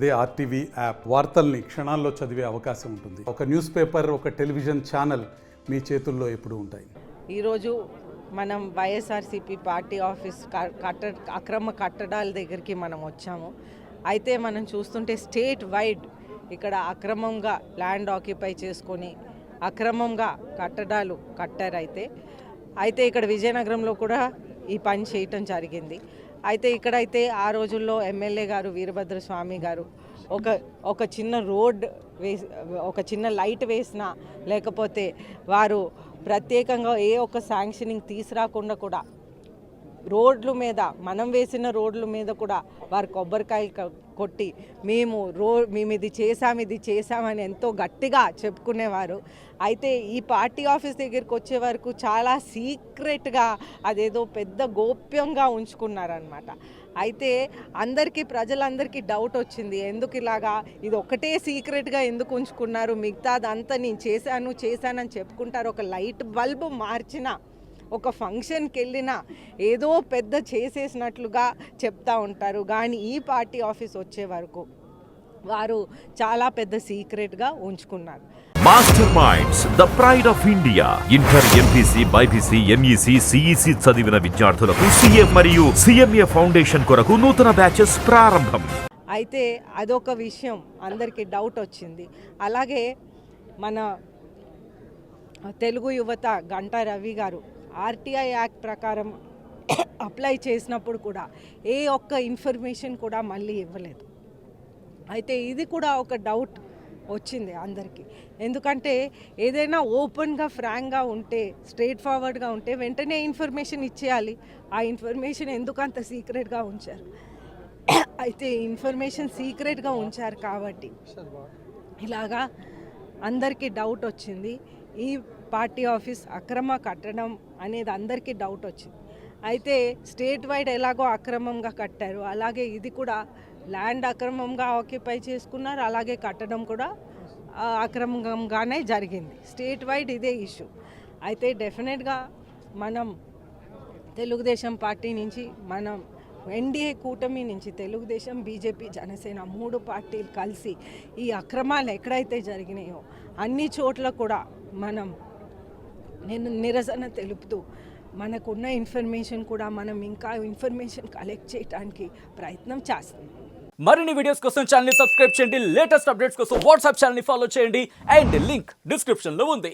అదే RTV app వార్తల్ని క్షణాల్లో చదివే అవకాశం ఉంటుంది. ఒక న్యూస్ పేపర్, ఒక టెలివిజన్ ఛానల్ మీ చేతుల్లో ఎప్పుడూ ఉంటాయి. ఈరోజు మనం వైఎస్ఆర్సీపీ పార్టీ ఆఫీస్ అక్రమ కట్టడాల దగ్గరికి మనం వచ్చాము. అయితే మనం చూస్తుంటే స్టేట్ వైడ్ ఇక్కడ అక్రమంగా ల్యాండ్ ఆక్యుపై చేసుకొని అక్రమంగా కట్టడాలు కట్టారు. అయితే ఇక్కడ విజయనగరంలో కూడా ఈ పని చేయటం జరిగింది. అయితే ఇక్కడైతే ఆ రోజుల్లో ఎమ్మెల్యే గారు వీరభద్ర స్వామి గారు ఒక చిన్న రోడ్ ఒక చిన్న లైట్ వేసినా, లేకపోతే వారు ప్రత్యేకంగా ఏ ఒక్క శాంక్షనింగ్ తీసుకురాకుండా కూడా రోడ్ల మీద, మనం వేసిన రోడ్ల మీద కూడా వారు కొబ్బరికాయలు కొట్టి మేము ఇది చేసామని ఎంతో గట్టిగా చెప్పుకునేవారు. అయితే ఈ పార్టీ ఆఫీస్ దగ్గరికి వచ్చే వరకు చాలా సీక్రెట్గా అదేదో పెద్ద గోప్యంగా ఉంచుకున్నారనమాట. అయితే ప్రజలందరికీ డౌట్ వచ్చింది, ఎందుకు ఇలాగా ఇది ఒక్కటే సీక్రెట్గా ఎందుకు ఉంచుకున్నారు, మిగతాదంతా నేను చేశానని చెప్పుకుంటారు. ఒక లైట్ బల్బు మార్చిన, ఒక ఫంక్షన్కి వెళ్ళినా ఏదో పెద్ద చేసేసినట్లుగా చెప్తా ఉంటారు. కానీ ఈ పార్టీ ఆఫీస్ వచ్చే వరకు వారు చాలా పెద్ద సీక్రెట్గా ఉంచుకున్నారు. Master Minds, the pride of India. Inter, MPC, BiPC, MEC, CEC చదివిన విద్యార్థులకు సీఏ మరియు సిఎంఏ ఫౌండేషన్ కొరకు నూతన బ్యాచెస్ ప్రారంభం. అయితే అదొక విషయం అందరికీ డౌట్ వచ్చింది. అలాగే మన తెలుగు యువత గంటా రవి గారు ఆర్టీఐ యాక్ట్ ప్రకారం అప్లై చేసినప్పుడు కూడా ఏ ఒక్క ఇన్ఫర్మేషన్ కూడా మళ్ళీ ఇవ్వలేదు. అయితే ఇది కూడా ఒక డౌట్ వచ్చింది అందరికీ. ఎందుకంటే ఏదైనా ఓపెన్గా, ఫ్రాంక్గా ఉంటే, స్ట్రైట్ ఫార్వర్డ్గా ఉంటే వెంటనే ఇన్ఫర్మేషన్ ఇచ్చేయాలి. ఆ ఇన్ఫర్మేషన్ ఎందుకు అంత సీక్రెట్గా ఉంచారు? అయితే ఇన్ఫర్మేషన్ సీక్రెట్గా ఉంచారు కాబట్టి ఇలాగా అందరికీ డౌట్ వచ్చింది. ఈ పార్టీ ఆఫీస్ అక్రమ కట్టడం అనేది అందరికీ డౌట్ వచ్చింది. అయితే స్టేట్ వైడ్ ఎలాగో అక్రమంగా కట్టారు, అలాగే ఇది కూడా ల్యాండ్ అక్రమంగా ఆక్యుపై చేసుకున్నారు, అలాగే కట్టడం కూడా అక్రమంగానే జరిగింది. స్టేట్ వైడ్ ఇదే ఇష్యూ. అయితే డెఫినెట్గా మనం తెలుగుదేశం పార్టీ నుంచి, మనం ఎన్డీఏ కూటమి నుంచి తెలుగుదేశం, బీజేపీ, జనసేన 3 పార్టీలు కలిసి ఈ అక్రమాలు ఎక్కడైతే జరిగినాయో అన్ని చోట్ల కూడా మనం నిరసన తెలుపుతూ మనకున్న ఇన్ఫర్మేషన్ కూడా మనం ఇంకా ఇన్ఫర్మేషన్ కలెక్ట్ చేయడానికి ప్రయత్నం చేస్తాం. మరిన్ని వీడియోస్ కోసం ఛానల్ ని సబ్స్క్రైబ్ చేయండి. లేటెస్ట్ అప్డేట్స్ కోసం వాట్సాప్ ఛానల్ ని ఫాలో చేయండి. అండ్ లింక్ డిస్క్రిప్షన్ లో ఉంది.